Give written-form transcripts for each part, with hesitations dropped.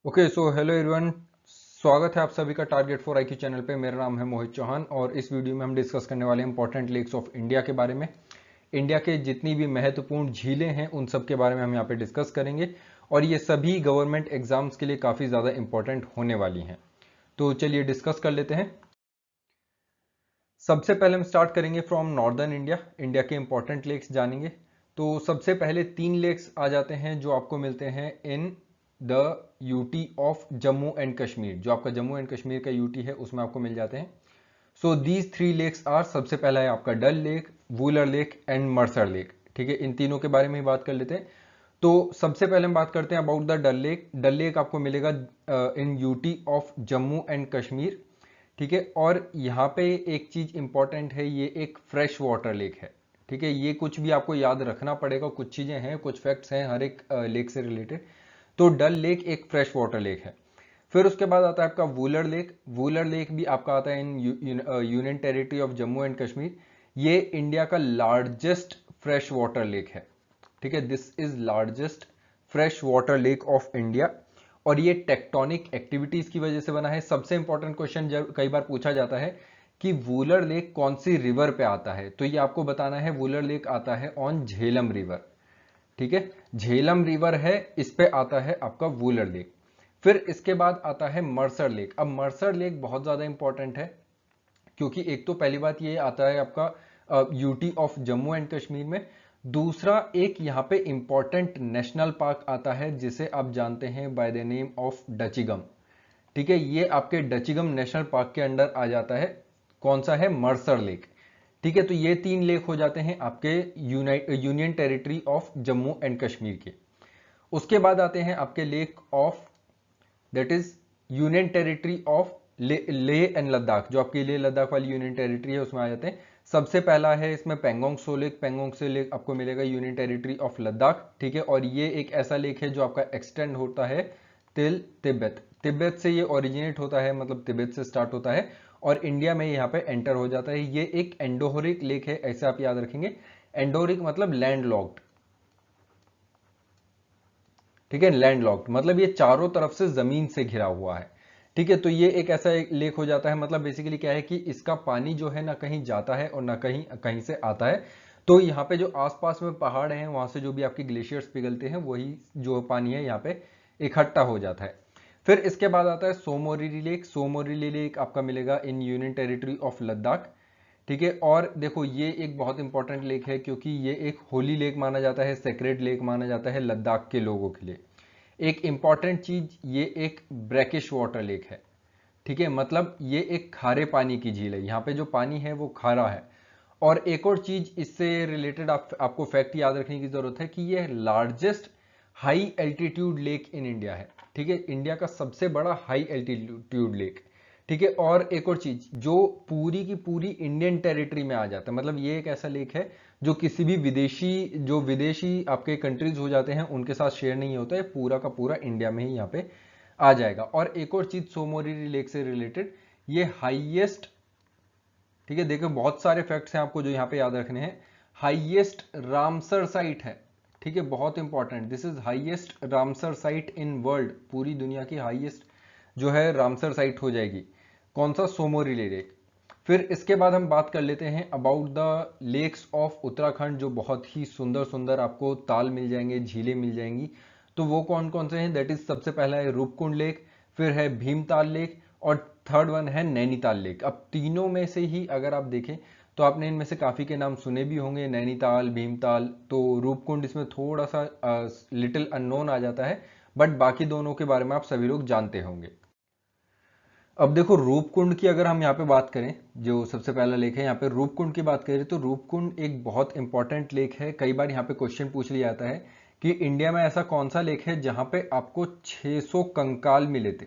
Okay so hello everyone. स्वागत है आप सभी का टारगेट फॉर आईक्यू चैनल पे। मेरा नाम है मोहित चौहान और इस वीडियो में हम डिस्कस करने वाले हैं इंपॉर्टेंट लेक्स ऑफ इंडिया के बारे में। इंडिया के जितनी भी महत्वपूर्ण झीलें हैं उन सब के बारे में हम यहाँ पे डिस्कस करेंगे और ये सभी गवर्नमेंट एग्जाम्स के लिए काफ़ी ज़्यादा इंपॉर्टेंट होने वाली हैं। तो चलिए डिस्कस कर लेते हैं। सबसे पहले हम स्टार्ट करेंगे फ्रॉम नॉर्दर्न इंडिया। इंडिया के इंपॉर्टेंट लेक्स जानेंगे। तो सबसे पहले 3 लेक्स आ जाते हैं जो आपको मिलते हैं in the UT of Jammu and Kashmir. जो आपका जम्मू एंड कश्मीर का यूटी है उसमें आपको मिल जाते हैं। सो दीज 3 लेक्स आर, सबसे पहला है आपका Dal lake, Wular lake and Mansar lake. ठीक है, इन तीनों के बारे में ही बात कर लेते हैं। तो सबसे पहले हम बात करते हैं about the Dal lake. Dal lake आपको मिलेगा in UT of Jammu and Kashmir. ठीक है, और यहाँ पे एक चीज इंपॉर्टेंट है, ये एक फ्रेश वाटर लेक है। ठीक है, ये कुछ भी आपको याद रखना पड़ेगा, कुछ चीजें हैं, कुछ फैक्ट्स हैं हर एक लेक से रिलेटेड। तो डल लेक एक फ्रेश वाटर लेक है। फिर उसके बाद आता है आपका वूलर लेक। वूलर लेक भी आपका आता है in union territory of Jammu and Kashmir. ये इंडिया का लार्जेस्ट फ्रेश वाटर लेक है। ठीक है, this is largest fresh water lake of India और ये टेक्टोनिक एक्टिविटीज की वजह से बना है। सबसे इंपॉर्टेंट क्वेश्चन जब कई बार पूछा जाता है कि वूलर लेक कौन सी रिवर पे आता है, तो ये आपको बताना है वूलर लेक आता है ऑन झेलम रिवर। ठीक है, झेलम रिवर है, इस पे आता है आपका वूलर लेक। फिर इसके बाद आता है मर्सर लेक। अब मर्सर लेक बहुत ज्यादा इंपॉर्टेंट है क्योंकि एक तो पहली बात ये आता है आपका UT of Jammu and Kashmir में। दूसरा एक यहाँ पे इंपॉर्टेंट नेशनल पार्क आता है जिसे आप जानते हैं बाय द नेम ऑफ डचिगम। ठीक है, ये आपके डचिगम नेशनल पार्क के अंडर आ जाता है। कौन सा है? Mercer lake. ठीक है, तो ये 3 लेक हो जाते हैं आपके union territory of Jammu and Kashmir के। उसके बाद आते हैं आपके lake of, that is union territory of Leh and Ladakh. जो आपकी लेह लद्दाख वाली यूनियन टेरिटरी है उसमें आ जाते हैं। सबसे पहला है इसमें पेंगोंग सो लेक। पेंगोंग से लेक आपको मिलेगा यूनियन टेरिटरी ऑफ लद्दाख। ठीक है, और ये एक ऐसा लेक है जो आपका एक्सटेंड होता है तिल तिब्बत। तिब्बत से ये ओरिजिनेट होता है, मतलब तिब्बत से स्टार्ट होता है और इंडिया में यहाँ पे एंटर हो जाता है। ये एक एंडोहरिक लेक है, ऐसे आप याद रखेंगे। एंडोहरिक मतलब लैंड लॉक्ड। ठीक है, लैंडलॉक्ड मतलब ये चारों तरफ से जमीन से घिरा हुआ है। ठीक है, तो ये एक ऐसा एक लेक हो जाता है। मतलब बेसिकली क्या है कि इसका पानी जो है ना कहीं जाता है और ना कहीं कहीं से आता है। तो यहाँ पे जो आसपास में पहाड़ हैं वहां से जो भी आपके ग्लेशियर्स पिघलते हैं वही जो पानी है यहाँ पे इकट्ठा हो जाता है। फिर इसके बाद आता है सोमोरिली लेक। सोमोरिली लेक आपका मिलेगा in union territory of Ladakh. ठीक है, और देखो ये एक बहुत इंपॉर्टेंट लेक है क्योंकि ये एक होली लेक माना जाता है, सेक्रेड लेक माना जाता है लद्दाख के लोगों के लिए। एक इंपॉर्टेंट चीज, ये एक ब्रैकिश वाटर लेक है। ठीक है, मतलब ये एक खारे पानी की झील है, यहाँ पे जो पानी है वो खारा है। और एक और चीज इससे रिलेटेड आपको फैक्ट याद रखने की जरूरत है कि ये largest high altitude lake in India है। ठीक है, इंडिया का सबसे बड़ा हाई एल्टीट्यूड लेक। ठीक है, और एक और चीज जो पूरी की पूरी इंडियन टेरिटरी में आ जाता है, मतलब ये एक ऐसा लेक है जो किसी भी विदेशी, जो विदेशी आपके कंट्रीज हो जाते हैं उनके साथ शेयर नहीं होता है, पूरा का पूरा इंडिया में ही यहाँ पे आ जाएगा। और एक और चीज सोमोरिली लेक से रिलेटेड, ये हाईएस्ट, ठीक है, देखो बहुत सारे फैक्ट्स हैं आपको जो यहाँ पे याद रखने हैं। हाईएस्ट रामसर साइट है। ठीक है, बहुत important, this is highest Ramsar site in world. पूरी दुनिया की हाईएस्ट जो है रामसर साइट हो जाएगी। कौन सा? सोमोरिली लेक। फिर इसके बाद हम बात कर लेते हैं about the lakes of Uttarakhand, जो बहुत ही सुंदर सुंदर आपको ताल मिल जाएंगे, झीलें मिल जाएंगी। तो वो कौन कौन से हैं? दैट इज सबसे पहला है रूपकुंड लेक, फिर है भीमताल लेक और थर्ड वन है नैनीताल लेक। अब तीनों में से ही अगर आप देखें तो आपने इनमें से काफी के नाम सुने भी होंगे, नैनीताल, भीमताल। तो रूपकुंड इसमें थोड़ा सा लिटिल अननोन आ जाता है, बट बाकी दोनों के बारे में आप सभी लोग जानते होंगे। अब देखो रूपकुंड की अगर हम यहाँ पे बात करें, जो सबसे पहला लेक है यहाँ पे रूपकुंड की बात करें, तो रूपकुंड एक बहुत इंपॉर्टेंट लेक है। कई बार यहाँ पे क्वेश्चन पूछ लिया जाता है कि इंडिया में ऐसा कौन सा लेक है जहां पे आपको 600 कंकाल मिले थे।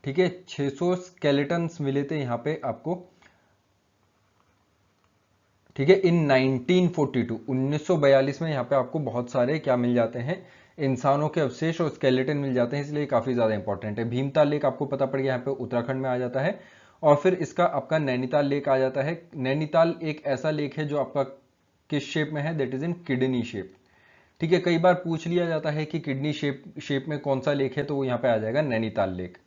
ठीक है, 600 स्केलेटन्स मिले थे यहाँ पे आपको। ठीक है, इन 1942 1942 में यहाँ पे आपको बहुत सारे क्या मिल जाते हैं, इंसानों के अवशेष और स्केलेटन मिल जाते हैं, इसलिए काफी ज्यादा इंपॉर्टेंट है। भीमताल लेक आपको पता पड़ गया, यहाँ पे उत्तराखंड में आ जाता है। और फिर इसका आपका नैनीताल लेक आ जाता है। नैनीताल एक ऐसा लेक है जो आपका किस शेप में है? That is in kidney shape. ठीक है, कई बार पूछ लिया जाता है कि किडनी शेप में कौन सा लेक है, तो वो यहाँ पे आ जाएगा नैनीताल लेक।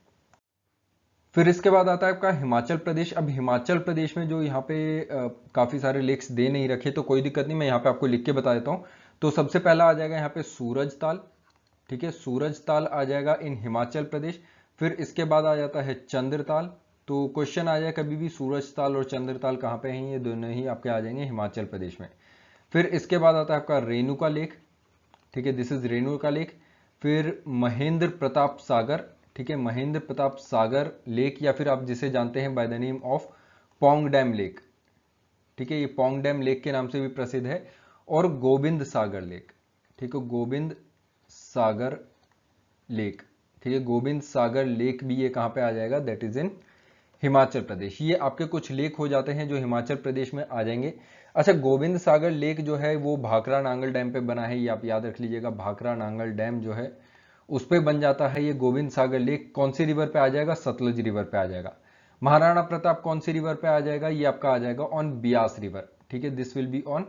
फिर इसके बाद आता है आपका हिमाचल प्रदेश। अब हिमाचल प्रदेश में जो यहाँ पे काफी सारे लेक्स दे नहीं रखे, तो कोई दिक्कत नहीं, मैं यहाँ पे आपको लिख के बता देता हूँ। तो सबसे पहला आ जाएगा यहाँ पे सूरज ताल। ठीक है, सूरज ताल आ जाएगा इन हिमाचल प्रदेश। फिर इसके बाद आ जाता है चंद्रताल। तो क्वेश्चन आ जाए कभी भी सूरज ताल और चंद्रताल कहाँ पे हैं, ये दोनों ही आपके आ जाएंगे हिमाचल प्रदेश में। फिर इसके बाद आता है आपका रेणुका लेक। ठीक है, दिस इज रेणुका लेक। फिर महेंद्र प्रताप सागर। ठीक है, महेंद्र प्रताप सागर लेक, या फिर आप जिसे जानते हैं by the name of Pong dam lake. ठीक है, ये पोंग डैम लेक के नाम से भी प्रसिद्ध है। और गोविंद सागर लेक। ठीक है, गोविंद सागर लेक। ठीक है, गोविंद सागर लेक भी ये कहां पे आ जाएगा, that is in Himachal Pradesh. ये आपके कुछ लेक हो जाते हैं जो हिमाचल प्रदेश में आ जाएंगे। अच्छा, गोविंद सागर लेक जो है वो भाखड़ा नांगल डैम पे बना है, ये आप याद रख लीजिएगा। भाखड़ा नांगल डैम जो है उस पे बन जाता है ये गोविंद सागर लेक। कौन सी रिवर पे आ जाएगा, सतलुज रिवर पे आ जाएगा। महाराणा प्रताप कौन सी रिवर पे आ जाएगा, ये आपका आ जाएगा ऑन बियास रिवर। ठीक है, this will be on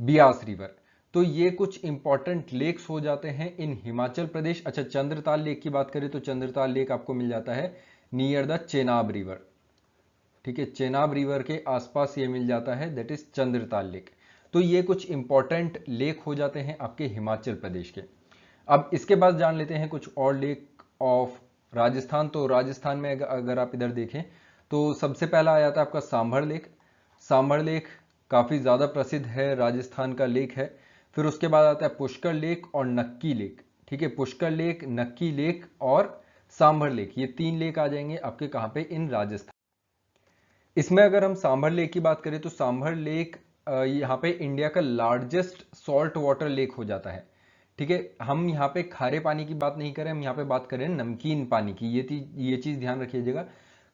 Beas river. तो ये कुछ इंपॉर्टेंट लेक्स हो जाते हैं इन हिमाचल प्रदेश। अच्छा, चंद्रताल लेक की बात करें तो चंद्रताल लेक आपको मिल जाता है नियर द चेनाब रिवर। ठीक है, चेनाब रिवर के आसपास ये मिल जाता है, दैट इज चंद्रताल लेक। तो ये कुछ इंपॉर्टेंट लेक हो जाते हैं आपके हिमाचल प्रदेश के। अब इसके बाद जान लेते हैं कुछ और लेक ऑफ राजस्थान। तो राजस्थान में अगर आप इधर देखें तो सबसे पहला आया था आपका सांभर लेक। सांभर लेक काफी ज्यादा प्रसिद्ध है, राजस्थान का लेक है। फिर उसके बाद आता है पुष्कर लेक और नक्की लेक। ठीक है, पुष्कर लेक, नक्की लेक और सांभर लेक, ये तीन लेक आ जाएंगे आपके कहां पे, इन राजस्थान। इसमें अगर हम सांभर लेक की बात करें तो सांभर लेक यहाँ पे इंडिया का लार्जेस्ट सॉल्ट वाटर लेक हो जाता है। ठीक है, हम यहाँ पे खारे पानी की बात नहीं करें, हम यहाँ पे बात करें नमकीन पानी की। ये चीज ध्यान रखिएगा,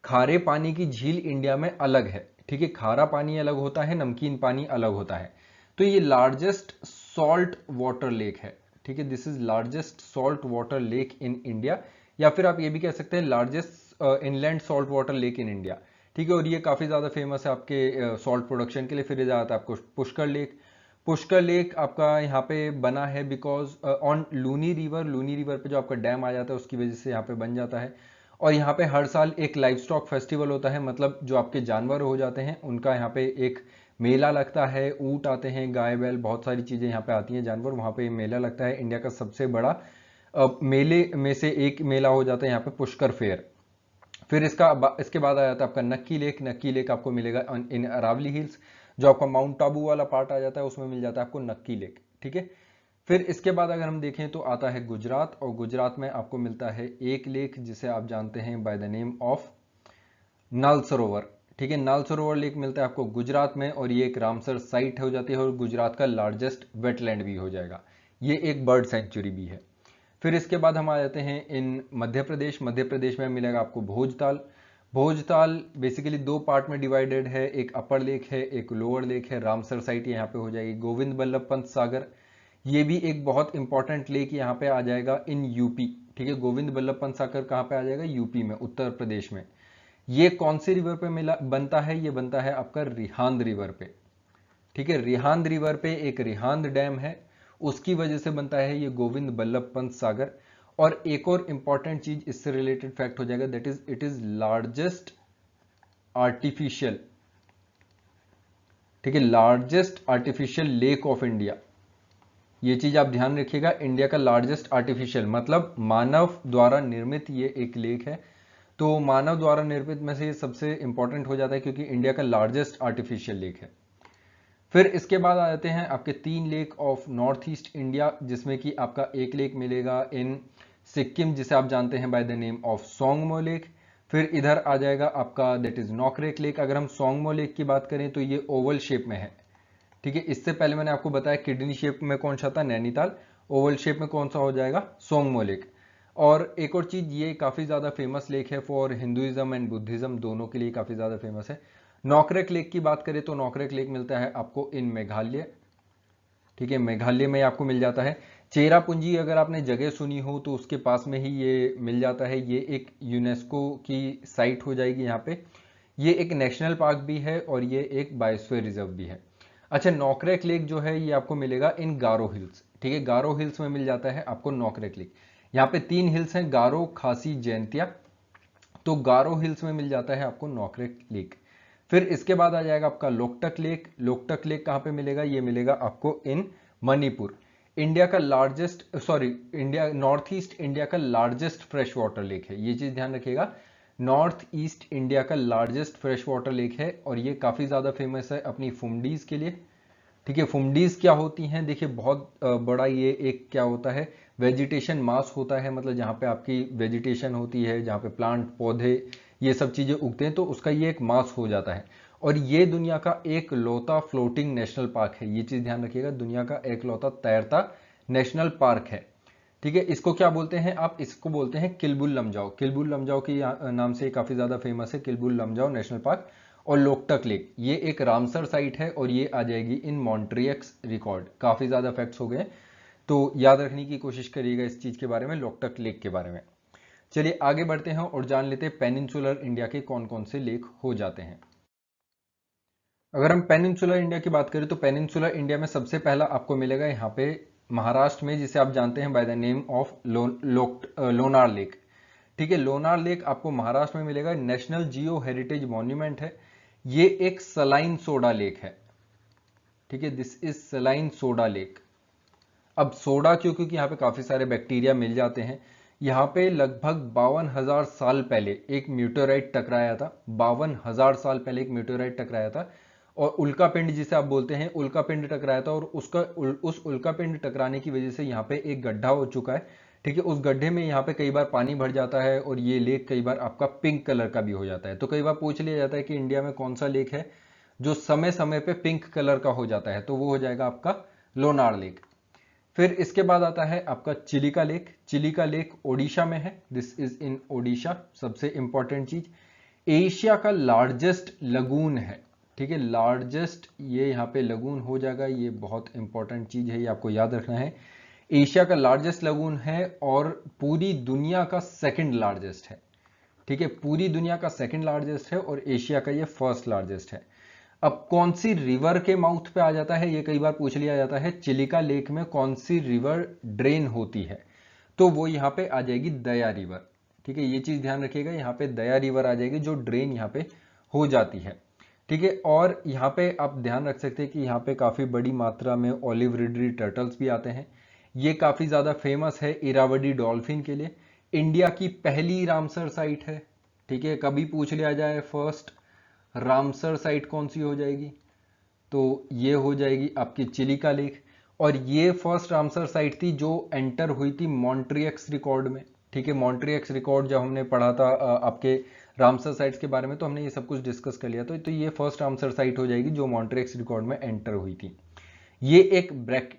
खारे पानी की झील इंडिया में अलग है। ठीक है, खारा पानी अलग होता है, नमकीन पानी अलग होता है। तो ये लार्जेस्ट सॉल्ट वाटर लेक है। ठीक है, this is largest salt water lake in India, या फिर आप ये भी कह सकते हैं largest inland salt water lake in India. ठीक है, और ये काफी ज्यादा फेमस है आपके सॉल्ट प्रोडक्शन के लिए। फिर आता है आपको पुष्कर लेक। पुष्कर लेक आपका यहाँ पे बना है because on Luni river. Luni river पे जो आपका डैम आ जाता है उसकी वजह से यहाँ पे बन जाता है। और यहाँ पे हर साल एक लाइव स्टॉक फेस्टिवल होता है, मतलब जो आपके जानवर हो जाते हैं उनका यहाँ पे एक मेला लगता है। ऊंट आते हैं, गाय बैल, बहुत सारी चीजें यहाँ पे आती हैं, जानवर, वहां पे मेला लगता है। इंडिया का सबसे बड़ा मेले में से एक मेला हो जाता है यहाँ पे पुष्कर फेयर। फिर इसके बाद आ जाता है आपका नक्की लेक। नक्की लेक आपको मिलेगा इन अरावली हिल्स। जो आपका माउंट आबू वाला पार्ट आ जाता है उसमें मिल जाता है आपको नक्की लेक। ठीक है, फिर इसके बाद अगर हम देखें तो आता है गुजरात, और गुजरात में आपको मिलता है एक लेक जिसे आप जानते हैं by the name of Nal Sarovar. ठीक है, नल सरोवर लेक मिलता है आपको गुजरात में, और ये एक रामसर साइट हो जाती है और गुजरात का लार्जेस्ट वेटलैंड भी हो जाएगा। ये एक बर्ड सेंचुरी भी है। फिर इसके बाद हम आ जाते हैं इन मध्य प्रदेश। मध्य प्रदेश में मिलेगा आपको भोजताल। भोजताल बेसिकली दो पार्ट में डिवाइडेड है, एक अपर लेक है, एक लोअर लेक है। रामसर साइट यहाँ पे हो जाएगी। गोविंद बल्लभ पंत सागर, ये भी एक बहुत इंपॉर्टेंट लेक यहाँ पे आ जाएगा इन यूपी। ठीक है, गोविंद बल्लभ पंत सागर कहाँ पे आ जाएगा, यूपी में, उत्तर प्रदेश में। ये कौन सी रिवर पे मिला बनता है, ये बनता है आपका रिहांद रिवर पे। ठीक है, रिहांद रिवर पे एक रिहांद डैम है, उसकी वजह से बनता है ये गोविंद बल्लभ पंत सागर। और एक और इंपॉर्टेंट चीज इससे रिलेटेड फैक्ट हो जाएगा, that is it is largest artificial, ठीक है, largest artificial lake of India. ये चीज आप ध्यान रखिएगा, इंडिया का लार्जेस्ट आर्टिफिशियल मतलब मानव द्वारा निर्मित ये एक लेक है। तो मानव द्वारा निर्मित में से ये सबसे इंपॉर्टेंट हो जाता है क्योंकि इंडिया का लार्जेस्ट आर्टिफिशियल लेक है। फिर इसके बाद आ जाते हैं आपके तीन lake of north east India, जिसमें कि आपका एक लेक मिलेगा इन सिक्किम जिसे आप जानते हैं by the name of Tsomgo lake. फिर इधर आ जाएगा आपका दैट इज नॉकरेक लेक। अगर हम सोंगमो लेक की बात करें तो ये ओवल शेप में है। ठीक है, इससे पहले मैंने आपको बताया किडनी शेप में कौन सा था, नैनीताल। ओवल शेप में कौन सा हो जाएगा, सोंगमो लेक। और एक और चीज, ये काफी ज्यादा फेमस लेक है फॉर हिंदुइज्म एंड बुद्धिज्म, दोनों के लिए काफी ज्यादा फेमस है। नॉकरेक लेक की बात करें तो नॉकरेक लेक मिलता है आपको इन मेघालय। ठीक है, मेघालय में आपको मिल जाता है। चेरापूंजी अगर आपने जगह सुनी हो तो उसके पास में ही ये मिल जाता है। ये एक यूनेस्को की साइट हो जाएगी यहाँ पे। ये एक नेशनल पार्क भी है और ये एक बायोस्फीयर रिजर्व भी है। अच्छा, नॉकरेक लेक जो है ये आपको मिलेगा इन गारो हिल्स, ठीक है, गारो हिल्स में मिल जाता है आपको नॉकरेक लेक। यहाँ पे 3 हिल्स हैं, गारो, खासी, जैंतिया, तो गारो हिल्स में मिल जाता है आपको नॉकरेक लेक। फिर इसके बाद आ जाएगा आपका लोकटक लेक। लोकटक लेक कहाँ पे मिलेगा? ये मिलेगा आपको इन मणिपुर। इंडिया का largest, sorry, India, north east India का लार्जेस्ट फ्रेश वाटर लेक है, ये चीज ध्यान रखिएगा। नॉर्थ ईस्ट इंडिया का लार्जेस्ट फ्रेश वाटर लेक है और ये काफी ज्यादा फेमस है अपनी फुमडीज के लिए, ठीक है। फुमडीज क्या होती हैं? देखिए, बहुत बड़ा ये एक क्या होता है, वेजिटेशन मास होता है, मतलब जहाँ पे आपकी वेजिटेशन होती है, जहाँ पे प्लांट, पौधे, ये सब चीजें उगते हैं, तो उसका ये एक मास हो जाता है। और ये दुनिया का एक लौता फ्लोटिंग नेशनल पार्क है, ये चीज ध्यान रखिएगा, दुनिया का एक लौता तैरता नेशनल पार्क है, ठीक है। इसको क्या बोलते हैं आप? इसको बोलते हैं किलबुल लमजाओ। किलबुल लमजाओ के नाम से काफी ज्यादा फेमस है किलबुल लमजाओ नेशनल पार्क। और लोकटक लेक ये एक रामसर साइट है और ये आ जाएगी इन मॉन्ट्रियक्स रिकॉर्ड। काफी ज्यादा फैक्ट्स हो गए, तो याद रखने की कोशिश करिएगा इस चीज के बारे में, लोकटक लेक के बारे में। चलिए आगे बढ़ते हैं और जान लेते हैं पेनिनसुलर इंडिया के कौन कौन से लेक हो जाते हैं। अगर हम पेनिनसुलर इंडिया की बात करें तो पेनिनसुलर इंडिया में सबसे पहला आपको मिलेगा यहाँ पे महाराष्ट्र में, जिसे आप जानते हैं by the name of Lonar lake, ठीक है। लोनार लेक आपको महाराष्ट्र में मिलेगा, नेशनल जियो हेरिटेज मॉन्यूमेंट है। ये एक सलाइन सोडा लेक है, ठीक है, this is saline soda lake. अब सोडा क्यों? क्योंकि यहाँ पे काफी सारे बैक्टीरिया मिल जाते हैं। यहाँ पे लगभग 52,000 साल पहले एक म्यूटेराइट टकराया था, 52,000 साल पहले एक म्यूटेराइट टकराया था, और उल्का पिंड जिसे आप बोलते हैं, उल्का पिंड टकराया था, और उस उल्का पिंड टकराने की वजह से यहाँ पे एक गड्ढा हो चुका है, ठीक है। उस गड्ढे में यहाँ पे कई बार पानी भर जाता है और ये लेक कई बार आपका पिंक कलर का भी हो जाता है। तो कई बार पूछ लिया जाता है कि इंडिया में कौन सा लेक है जो समय समय पे पिंक कलर का हो जाता है, तो वो हो जाएगा आपका लोनार लेक। फिर इसके बाद आता है आपका चिलिका लेक। चिलिका लेक ओडिशा में है, दिस इज इन ओडिशा। सबसे इंपॉर्टेंट चीज, एशिया का लार्जेस्ट लगून है, ठीक है, लार्जेस्ट, ये यहाँ पे लगून हो जाएगा, ये बहुत इंपॉर्टेंट चीज है, ये आपको याद रखना है। एशिया का लार्जेस्ट लगून है और पूरी दुनिया का सेकंड लार्जेस्ट है, ठीक है, पूरी दुनिया का सेकंड लार्जेस्ट है और एशिया का ये फर्स्ट लार्जेस्ट है। अब कौन सी रिवर के माउथ पे आ जाता है, ये कई बार पूछ लिया जाता है, चिलिका लेक में कौन सी रिवर ड्रेन होती है, तो वो यहाँ पे आ जाएगी दया रिवर, ठीक है, ये चीज ध्यान रखिएगा, यहाँ पे दया रिवर आ जाएगी जो ड्रेन यहाँ पे हो जाती है, ठीक है। और यहाँ पे आप ध्यान रख सकते हैं कि यहाँ पे काफी बड़ी मात्रा में ऑलिव रिडरी टर्टल्स भी आते हैं। ये काफी ज्यादा फेमस है इरावदी डॉल्फिन के लिए। इंडिया की पहली रामसर साइट है, ठीक है, कभी पूछ लिया जाए फर्स्ट रामसर साइट कौन सी हो जाएगी, तो ये हो जाएगी आपकी चिलिका लेक। और ये फर्स्ट रामसर साइट थी जो एंटर हुई थी मॉन्ट्रियक्स रिकॉर्ड में, ठीक है। मॉन्ट्रियक्स रिकॉर्ड जब हमने पढ़ा था आपके रामसर साइट्स के बारे में, तो हमने ये सब कुछ डिस्कस कर लिया था, तो ये फर्स्ट रामसर साइट हो जाएगी जो मॉन्ट्रियक्स रिकॉर्ड में एंटर हुई थी। ये एक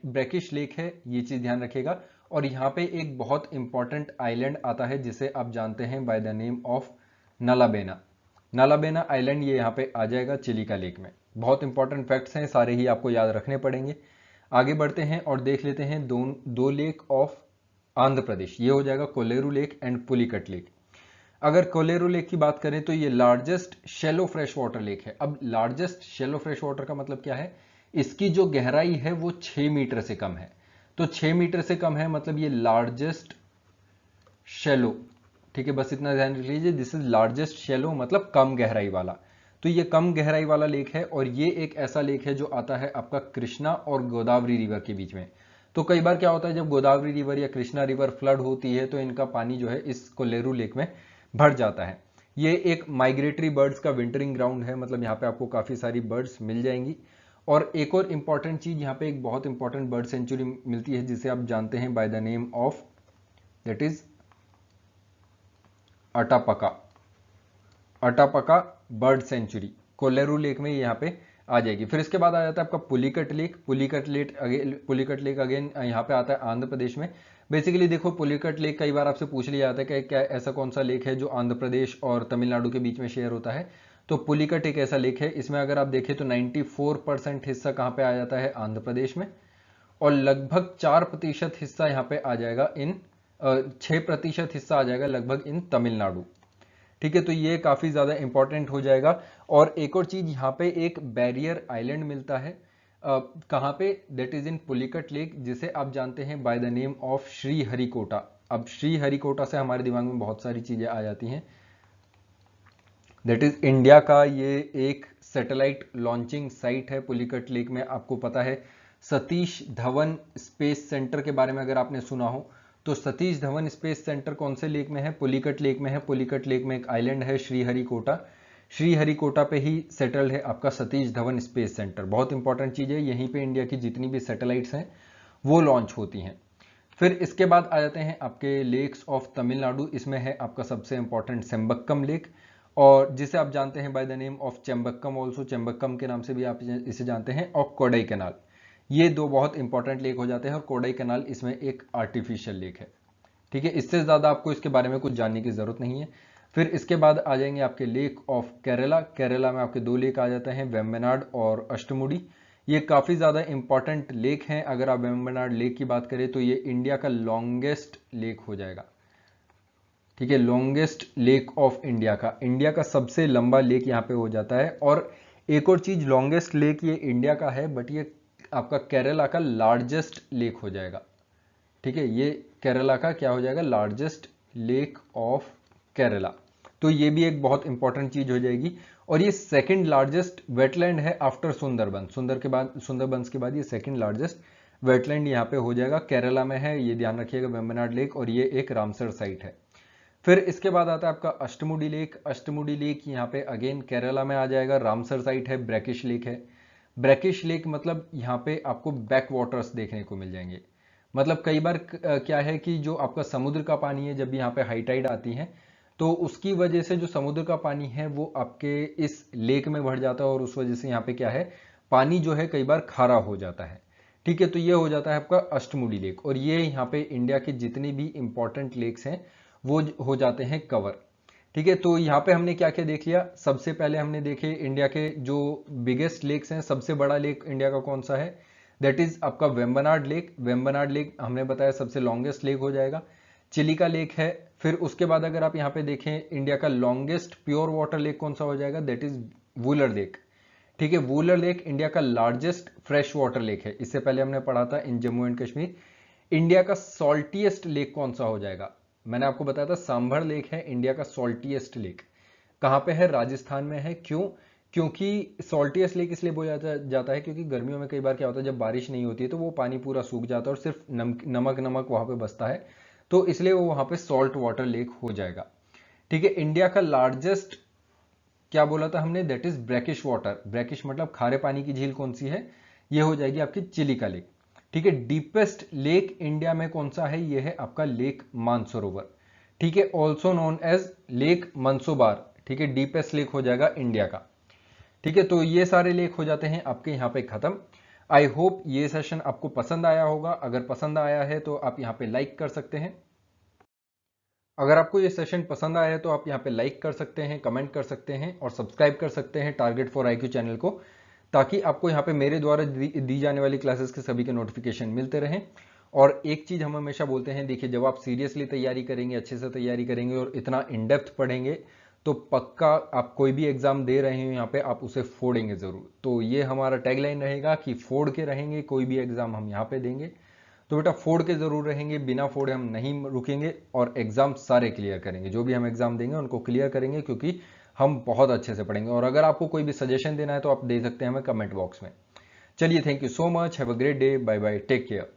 ब्रैकिश लेक है, ये चीज ध्यान रखिएगा। और यहाँ पे एक बहुत इंपॉर्टेंट आइलैंड आता है जिसे आप जानते हैं by the name of Nalabana. Nalabana island ये यहाँ पे आ जाएगा चिलिका लेक में। बहुत इंपॉर्टेंट फैक्ट्स हैं, सारे ही आपको याद रखने पड़ेंगे। आगे बढ़ते हैं और देख लेते हैं दो लेक ऑफ आंध्र प्रदेश, ये हो जाएगा Kolleru lake and Pulicat lake. अगर कोलेरू लेक की बात करें तो ये largest shallow fresh water lake है। अब लार्जेस्ट शेलो फ्रेश वाटर का मतलब क्या है? इसकी जो गहराई है वो 6 मीटर से कम है, तो 6 मीटर से कम है मतलब ये लार्जेस्ट शेलो, ठीक है, बस इतना ध्यान रख लीजिए, दिस इज लार्जेस्ट शेलो मतलब कम गहराई वाला। तो ये कम गहराई वाला लेक है और ये एक ऐसा लेक है जो आता है आपका कृष्णा और गोदावरी रिवर के बीच में। तो कई बार क्या होता है, जब गोदावरी रिवर या कृष्णा रिवर फ्लड होती है तो इनका पानी जो है इस कोलेरू लेक में भर जाता है। ये एक माइग्रेटरी बर्ड्स का विंटरिंग ग्राउंड है, मतलब यहाँ पे आपको काफी सारी बर्ड्स मिल जाएंगी। और एक और इंपॉर्टेंट चीज, यहाँ पे एक बहुत इंपॉर्टेंट बर्ड सेंचुरी मिलती है जिसे आप जानते हैं by the name of, that is Atapaka. Atapaka bird sanctuary Kolleru lake में यहाँ पे आ जाएगी। फिर इसके बाद आ जाता है आपका Pulicat lake. Pulicat lake again यहाँ पे आता है आंध्र प्रदेश में। बेसिकली देखो, पुलिकट लेक कई बार आपसे पूछ लिया जाता है कि क्या ऐसा कौन सा लेक है जो आंध्र प्रदेश और तमिलनाडु के बीच में शेयर होता है, तो पुलिकट एक ऐसा लेक है। इसमें अगर आप देखें तो 94% हिस्सा कहाँ पे आ जाता है, आंध्र प्रदेश में, और लगभग 4% हिस्सा यहाँ पे आ जाएगा इन 6% हिस्सा आ जाएगा लगभग इन तमिलनाडु, ठीक है। तो ये काफी ज्यादा इंपॉर्टेंट हो जाएगा। और एक और चीज, यहाँ पे एक बैरियर आइलैंड मिलता है कहाँ पे, that is in Pulicat lake, जिसे आप जानते हैं by the name of Sriharikota. अब श्रीहरिकोटा से हमारे दिमाग में बहुत सारी चीजें आ जाती हैं। दैट इज इंडिया का ये एक सैटेलाइट लॉन्चिंग साइट है पुलिकट लेक में। आपको पता है सतीश धवन स्पेस सेंटर के बारे में अगर आपने सुना हो, तो सतीश धवन स्पेस सेंटर कौन से लेक में है, पुलिकट लेक में है। पुलिकट लेक में एक आइलैंड है श्रीहरिकोटा, श्रीहरिकोटा पे ही सेटल्ड है आपका सतीश धवन स्पेस सेंटर। बहुत इंपॉर्टेंट चीज है, यहीं पे इंडिया की जितनी भी सैटेलाइट्स हैं वो लॉन्च होती हैं। फिर इसके बाद आ जाते हैं आपके लेक्स ऑफ तमिलनाडु। इसमें है आपका सबसे इंपॉर्टेंट सेम्बक्कम लेक, और जिसे आप जानते हैं by the name of Chembakkam also, Chembakkam के नाम से भी आप इसे जानते हैं, और कोडाई कैनाल। ये दो बहुत इंपॉर्टेंट लेक हो जाते हैं, और कोडाई कैनाल इसमें एक आर्टिफिशियल लेक है। ठीक है, इससे ज्यादा आपको इसके बारे में कुछ जानने की जरूरत नहीं है। फिर इसके बाद आ जाएंगे आपके लेक ऑफ केरला। केरला में आपके दो लेक आ जाते हैं, वेम्बनाड और अष्टमुडी। ये काफी ज्यादा इंपॉर्टेंट लेक हैं। अगर आप वेम्बनाड लेक की बात करें तो ये इंडिया का लॉन्गेस्ट लेक हो जाएगा। ठीक है, लॉन्गेस्ट लेक ऑफ इंडिया का सबसे लंबा लेक यहाँ पे हो जाता है। और एक और चीज, लॉन्गेस्ट लेक ये इंडिया का है, बट ये आपका केरला का लार्जेस्ट लेक हो जाएगा। ठीक है, ये केरला का क्या हो जाएगा, लार्जेस्ट लेक ऑफ केरला। तो ये भी एक बहुत इंपॉर्टेंट चीज हो जाएगी। और ये सेकंड लार्जेस्ट वेटलैंड है आफ्टर सुंदरबन। सुंदरबंस के बाद ये सेकंड लार्जेस्ट वेटलैंड यहाँ पे हो जाएगा, केरला में है, ये ध्यान रखिएगा, वेम्बनाड लेक। और ये एक रामसर साइट है। फिर इसके बाद आता है आपका अष्टमुडी लेक। अष्टमुडी लेक यहाँ पे अगेन केरला में आ जाएगा, रामसर साइट है, ब्रैकिश लेक है। ब्रैकिश लेक मतलब यहाँ पे आपको बैक वाटर्स देखने को मिल जाएंगे। मतलब कई बार क्या है कि जो आपका समुद्र का पानी है, जब भी यहाँ पे हाई टाइड आती है तो उसकी वजह से जो समुद्र का पानी है वो आपके इस लेक में भर जाता है, और उस वजह से यहाँ पे क्या है, पानी जो है कई बार खारा हो जाता है। ठीक है, तो ये हो जाता है आपका अष्टमुडी लेक। और ये यहाँ पे इंडिया के जितनी भी इंपॉर्टेंट लेक्स हैं वो हो जाते हैं कवर। ठीक है, तो यहाँ पे हमने क्या क्या देख लिया। सबसे पहले हमने देखे इंडिया के जो बिगेस्ट लेक्स हैं, सबसे बड़ा लेक इंडिया का कौन सा है, दैट इज आपका वेम्बनाड लेक। वेम्बनाड लेक हमने बताया सबसे लॉन्गेस्ट लेक हो जाएगा। चिलिका लेक है। फिर उसके बाद अगर आप यहाँ पे देखें इंडिया का लॉन्गेस्ट प्योर वाटर लेक कौन सा हो जाएगा, दैट इज वुलर लेक। ठीक है, वुलर लेक इंडिया का लार्जेस्ट फ्रेश वाटर लेक है। इससे पहले हमने पढ़ा था इन जम्मू एंड कश्मीर। इंडिया का सॉल्टीएस्ट लेक कौन सा हो जाएगा, मैंने आपको बताया था सांभर लेक है इंडिया का सॉल्टीएस्ट लेक। कहां पे है, राजस्थान में है। क्यों, क्योंकि सॉल्टीएस्ट लेक इसलिए बोला जाता है क्योंकि गर्मियों में कई बार क्या होता है, जब बारिश नहीं होती है तो वो पानी पूरा सूख जाता है और सिर्फ नमक नमक वहां पे बसता है, तो इसलिए वो वहां पे सॉल्ट वाटर लेक हो जाएगा। ठीक है, इंडिया का लार्जेस्ट क्या बोला था हमने, that is brackish water. Brackish मतलब खारे पानी की झील कौन सी है, ये हो जाएगी आपकी चिलिका लेक। ठीक है, डीपेस्ट लेक इंडिया में कौन सा है, ये है आपका लेक मानसरोवर। ठीक है, ऑल्सो नोन एज लेक मंसूबार। ठीक है, डीपेस्ट लेक हो जाएगा इंडिया का। ठीक है, तो ये सारे लेक हो जाते हैं आपके यहाँ पे खत्म। आई होप ये सेशन आपको पसंद आया होगा। अगर पसंद आया है तो आप यहाँ पे लाइक कर सकते हैं। अगर आपको ये सेशन पसंद आया है तो आप यहाँ पे लाइक कर सकते हैं, कमेंट कर सकते हैं और सब्सक्राइब कर सकते हैं टारगेट फॉर IQ चैनल को, ताकि आपको यहाँ पे मेरे द्वारा दी जाने वाली क्लासेस के सभी के नोटिफिकेशन मिलते रहें। और एक चीज हम हमेशा बोलते हैं, देखिए जब आप सीरियसली तैयारी करेंगे, अच्छे से तैयारी करेंगे और इतना इन डेप्थ पढ़ेंगे तो पक्का आप कोई भी एग्जाम दे रहे हो यहाँ पे आप उसे फोड़ेंगे जरूर। तो ये हमारा टैगलाइन रहेगा कि फोड़ के रहेंगे, कोई भी एग्जाम हम यहाँ पे देंगे तो बेटा फोड़ के जरूर रहेंगे, बिना फोड़े हम नहीं रुकेंगे और एग्जाम सारे क्लियर करेंगे। जो भी हम एग्जाम देंगे उनको क्लियर करेंगे, क्योंकि हम बहुत अच्छे से पढ़ेंगे। और अगर आपको कोई भी सजेशन देना है तो आप दे सकते हैं हमें कमेंट बॉक्स में। चलिए, thank you so much, have a great day, bye bye, take care.